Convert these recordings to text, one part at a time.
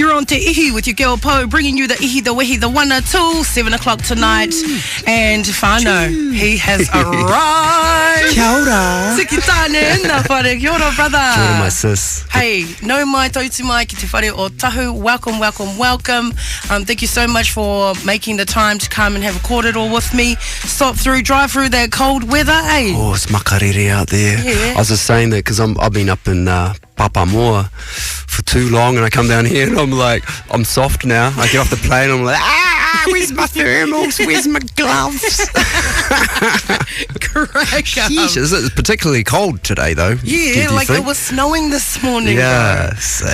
You're on Te Ihi with your girl Po, bringing you the Ihi, the Wehi, the 102, 7 o'clock tonight. And whānau, he has arrived. Kia ora. Tiki Taane in the whare. Kia ora, brother. Kia ora, my sis. Hey, no mai tautu mai ki te whare o tahu. Welcome, welcome, welcome. Thank you so much for making the time to come and have a cordial with me. Drive through that cold weather, eh? Oh, it's makariri out there. Yeah. I was just saying that because I've been up in Papamoa for too long, and I come down here and I'm like, I'm soft now. I get off the plane and I'm like, where's my thermals? Where's my gloves? Sheesh, it's particularly cold today, though. Yeah, like it was snowing this morning. Yeah, So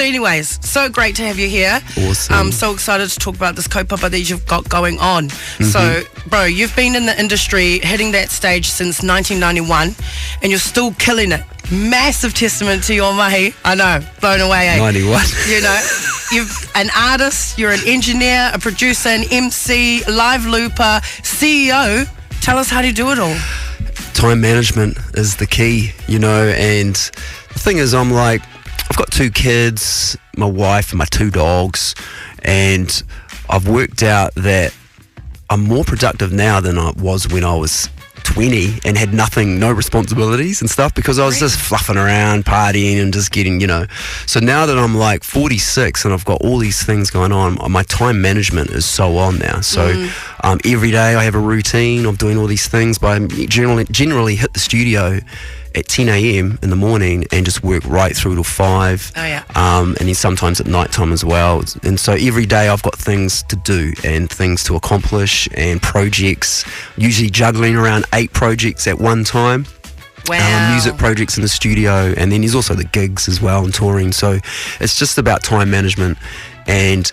anyways, so great to have you here. Awesome. I'm so excited to talk about this kaupapa that you've got going on. So, bro, you've been in the industry, hitting that stage since 1991, and you're still killing it. Massive testament to your mahi. I know, blown away, eh? 91. You know, you're an artist, you're an engineer, a producer, an MC, live looper, CEO. Tell us how do you do it all? Time management is the key, you know, and the thing is, I'm like, I've got 2 kids, my wife and my 2 dogs, and I've worked out that I'm more productive now than I was when I was 20 and had no responsibilities and stuff, because I was just fluffing around, partying and just getting, you know. So now that I'm like 46 and I've got all these things going on, my time management is so on now. So every day I have a routine of doing all these things, but I generally hit the studio at 10 a.m. in the morning and just work right through till 5. Oh, yeah. And then sometimes at night time as well. And so every day I've got things to do and things to accomplish and projects, usually juggling around 8 projects at one time. Wow. Music projects in the studio, and then there's also the gigs as well and touring. So it's just about time management and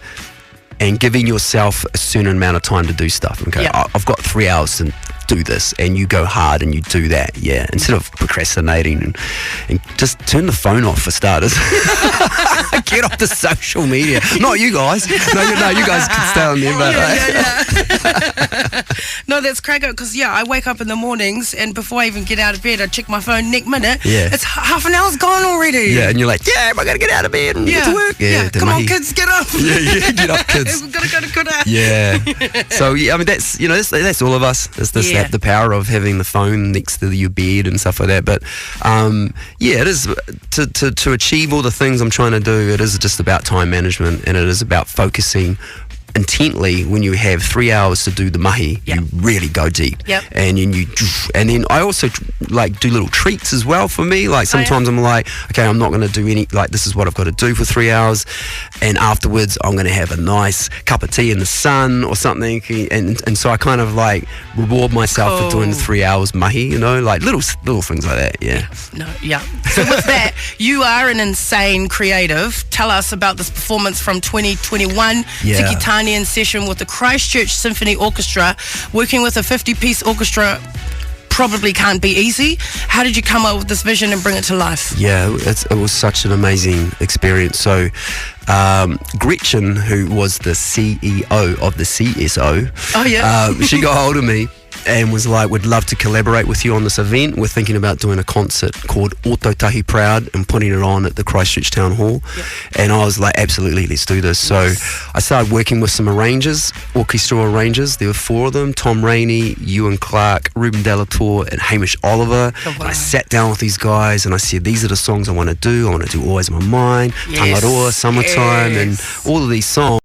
giving yourself a certain amount of time to do stuff. Okay, Yep. I've got 3 hours to do this, and you go hard and you do that, instead of procrastinating and just turn the phone off for starters. Get off the social media. Not you guys. No, you guys can stay on there. But No, that's crack out, because I wake up in the mornings and before I even get out of bed I check my phone next minute. It's half an hour's gone already. And you're like, I gotta get out of bed and get to work. Come on, kids, get up. Get up, kids. We've got to go to Kura. So I mean, that's that's all of us. It's this the power of having the phone next to your bed and stuff like that. But it is to achieve all the things I'm trying to do. It is just about time management, and it is about focusing intently. When you have 3 hours to do the mahi, you really go deep. And then I also like do little treats as well for me. Like sometimes I'm like, okay, I'm not going to do any, like, this is what I've got to do for 3 hours, and afterwards I'm going to have a nice cup of tea in the sun or something, and so I kind of like reward myself for doing the 3 hours mahi, you know, like little things like that. So with that, you are an insane creative. Tell us about this performance from 2021. Tiki Taane in session with the Christchurch Symphony Orchestra. Working with a 50-piece orchestra probably can't be easy. How did you come up with this vision and bring it to life? It was such an amazing experience. So Gretchen, who was the CEO of the CSO, she got hold of me and was like, we'd love to collaborate with you on this event. We're thinking about doing a concert called Ototahi Proud and putting it on at the Christchurch Town Hall. And I was like, absolutely, let's do this. So I started working with some arrangers, orchestral arrangers. There were 4 of them: Tom Rainey, Ewan Clark, Ruben Delator, and Hamish Oliver. And I sat down with these guys and I said, these are the songs I want to do. I want to do Always in My Mind, Tangaroa, Summertime, and all of these songs.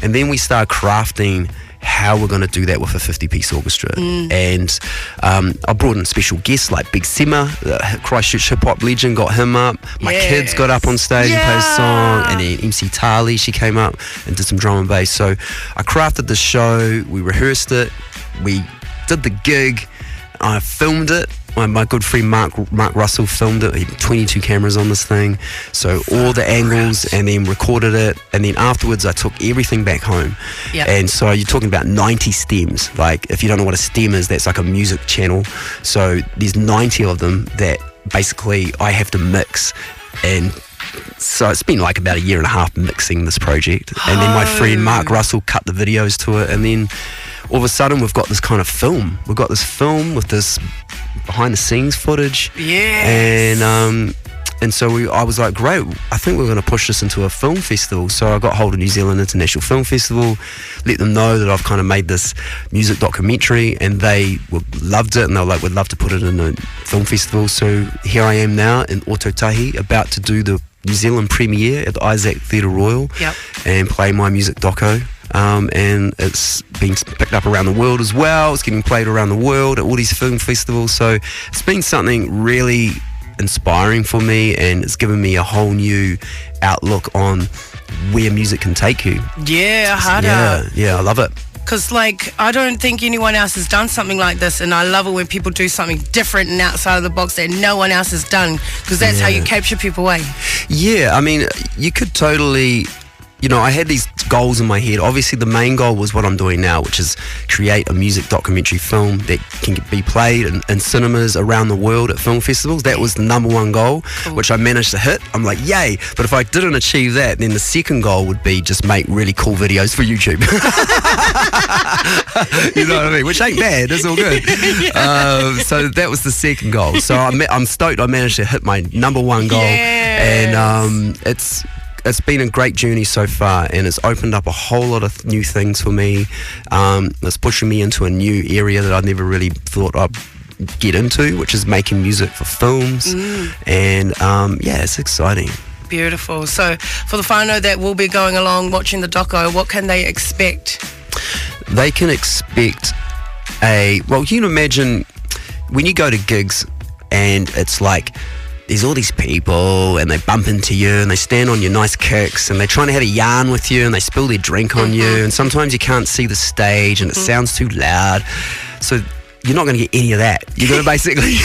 And then we started crafting how we're going to do that with a 50-piece orchestra. And I brought in special guests like Big Sima, the Christchurch hip-hop legend, got him up. My kids got up on stage and played a song, and then MC Tali, she came up and did some drum and bass. So I crafted the show, we rehearsed it, we did the gig, I filmed it. My good friend Mark Russell filmed it. He had 22 cameras on this thing, so all the angles, and then recorded it, and then afterwards I took everything back home. And so you're talking about 90 stems. Like, if you don't know what a stem is, that's like a music channel. So there's 90 of them that basically I have to mix, and so it's been like about a year and a half mixing this project. And then my friend Mark Russell cut the videos to it, and then all of a sudden we've got this kind of film. We've got this film with this behind the scenes footage. And And so I was like, great, I think we're going to push this into a film festival. So I got hold of New Zealand International Film Festival, let them know that I've kind of made this music documentary, and they loved it, and they were like, we'd love to put it in a film festival. So here I am now in Ototahi, about to do the New Zealand premiere at the Isaac Theatre Royal, and play my music doco. And it's been picked up around the world as well. It's getting played around the world at all these film festivals. So it's been something really inspiring for me, and it's given me a whole new outlook on where music can take you. Yeah, harder. Yeah, I love it. Because, like, I don't think anyone else has done something like this, and I love it when people do something different and outside of the box that no one else has done, because that's how you capture people, eh? Yeah, I mean, you could totally... You know, I had these goals in my head. Obviously, the main goal was what I'm doing now, which is create a music documentary film that can be played in cinemas around the world at film festivals. That was the number one goal, which I managed to hit. I'm like, yay. But if I didn't achieve that, then the second goal would be just make really cool videos for YouTube. You know what I mean? Which ain't bad. It's all good. So that was the second goal. So I'm stoked I managed to hit my number one goal. And it's been a great journey so far, and it's opened up a whole lot of new things for me. It's pushing me into a new area that I never really thought I'd get into, which is making music for films. And it's exciting. Beautiful. So for the whānau that will be going along watching the doco, what can they expect? They can expect you can imagine when you go to gigs and it's like there's all these people and they bump into you and they stand on your nice kicks and they're trying to have a yarn with you and they spill their drink on you, and sometimes you can't see the stage and it sounds too loud. So you're not going to get any of that. You're going to basically...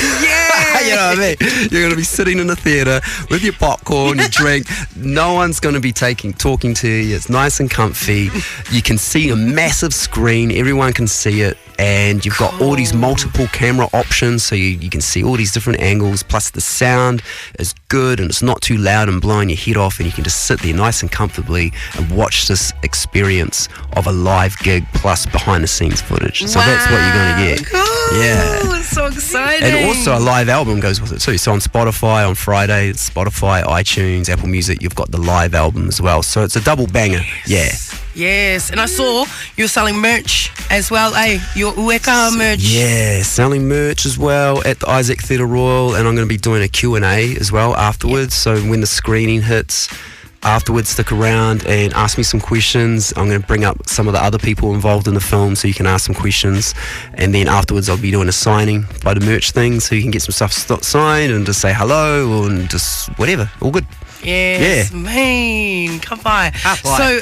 You know what I mean? You're going to be sitting in the theatre with your popcorn, your drink. No one's going to be talking to you. It's nice and comfy. You can see a massive screen. Everyone can see it. And you've got all these multiple camera options, so you can see all these different angles. Plus the sound is good and it's not too loud and blowing your head off, and you can just sit there nice and comfortably and watch this experience of a live gig plus behind the scenes footage. So that's what you're going to get. Cool. Yeah. It's so exciting. And also a live album goes with it too. So on Spotify on Friday, it's Spotify, iTunes, Apple Music, you've got the live album as well. So it's a double banger. Yes, and I saw you're selling merch as well, your Ueka merch. Yeah, selling merch as well at the Isaac Theatre Royal, and I'm going to be doing a Q&A as well afterwards. So when the screening hits, afterwards stick around and ask me some questions. I'm going to bring up some of the other people involved in the film so you can ask some questions, and then afterwards I'll be doing a signing by the merch thing so you can get some stuff signed and just say hello and just whatever. All good. Yes, man, come by. So,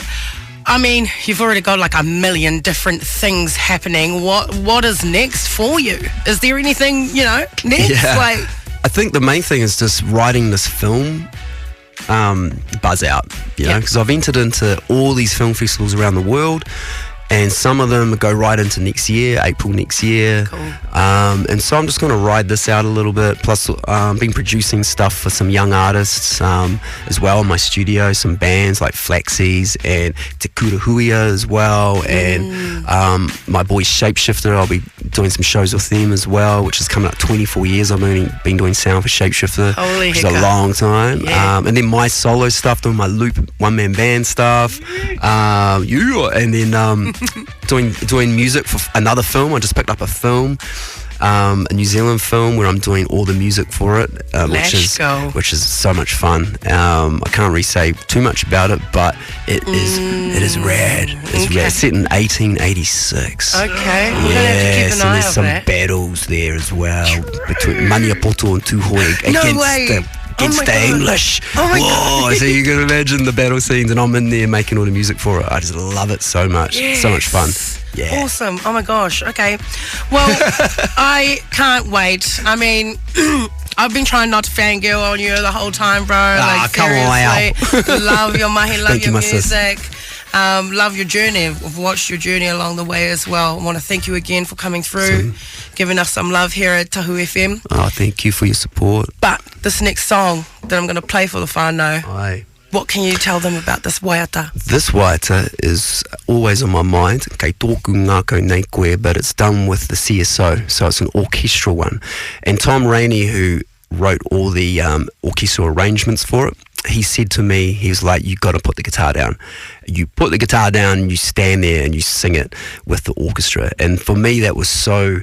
I mean, you've already got like a million different things happening. What is next for you? Is there anything, next? Yeah. Like, I think the main thing is just writing this film buzz out, because I've entered into all these film festivals around the world, and some of them go right into next year, April next year. Cool. And so I'm just going to ride this out a little bit. Plus, been producing stuff for some young artists as well in my studio, some bands like Flaxies and Te Kura Huia as well. And my boy Shapeshifter, I'll be doing some shows with them as well, which is coming up 24 years. I've only been doing sound for Shapeshifter, which is a long time. And then my solo stuff, doing my loop one-man band stuff. And then doing music for another film. I just picked up a film, a New Zealand film where I'm doing all the music for it, which is so much fun. I can't really say too much about it, but it is rad. It's rad. It's set in 1886. Okay, we're gonna have to keep an eye and there's on some that. battles there as well between Maniapoto and Tuhoi against the English. Oh my God. So you can imagine the battle scenes, and I'm in there making all the music for it. I just love it so much. So much fun. Yeah. Awesome. Oh my gosh. Okay. Well, I can't wait. I mean, I've been trying not to fangirl on you the whole time, bro. Come on, love your mahi, love Thank your you, music. Love your journey. I've watched your journey along the way as well. I want to thank you again for coming through, giving us some love here at Tahu FM. Oh, thank you for your support. But this next song that I'm going to play for the whānau, what can you tell them about this waiata? This waiata is always on my mind, kei tōku ngākau nei koe, but it's done with the CSO, so it's an orchestral one. And Tom Rainey, who wrote all the orchestral arrangements for it, he said to me, he was like, you got to put the guitar down. You put the guitar down and you stand there and you sing it with the orchestra. And for me, that was so...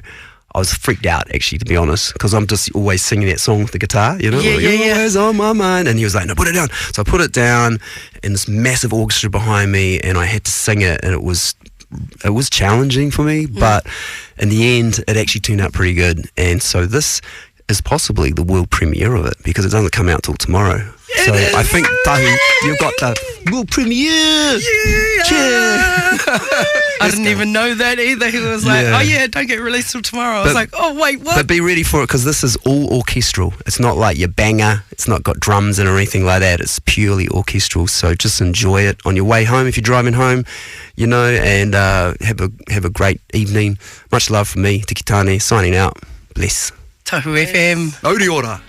I was freaked out, actually, to be honest, because I'm just always singing that song with the guitar, you know? Always on my mind. And he was like, no, put it down. So I put it down, and this massive orchestra behind me, and I had to sing it, and it was challenging for me, but in the end, it actually turned out pretty good. And so this is possibly the world premiere of it, because it doesn't come out till tomorrow. So I think, Taane, you've got the world premiere. I didn't even know that either. He was like, oh yeah, don't get released till tomorrow. I was like, oh wait, what? But be ready for it, because this is all orchestral. It's not like your banger. It's not got drums in or anything like that. It's purely orchestral. So just enjoy it on your way home if you're driving home, you know, and have a great evening. Much love from me, Tiki Taane, signing out. Bless. Tahu FM. Auri ora.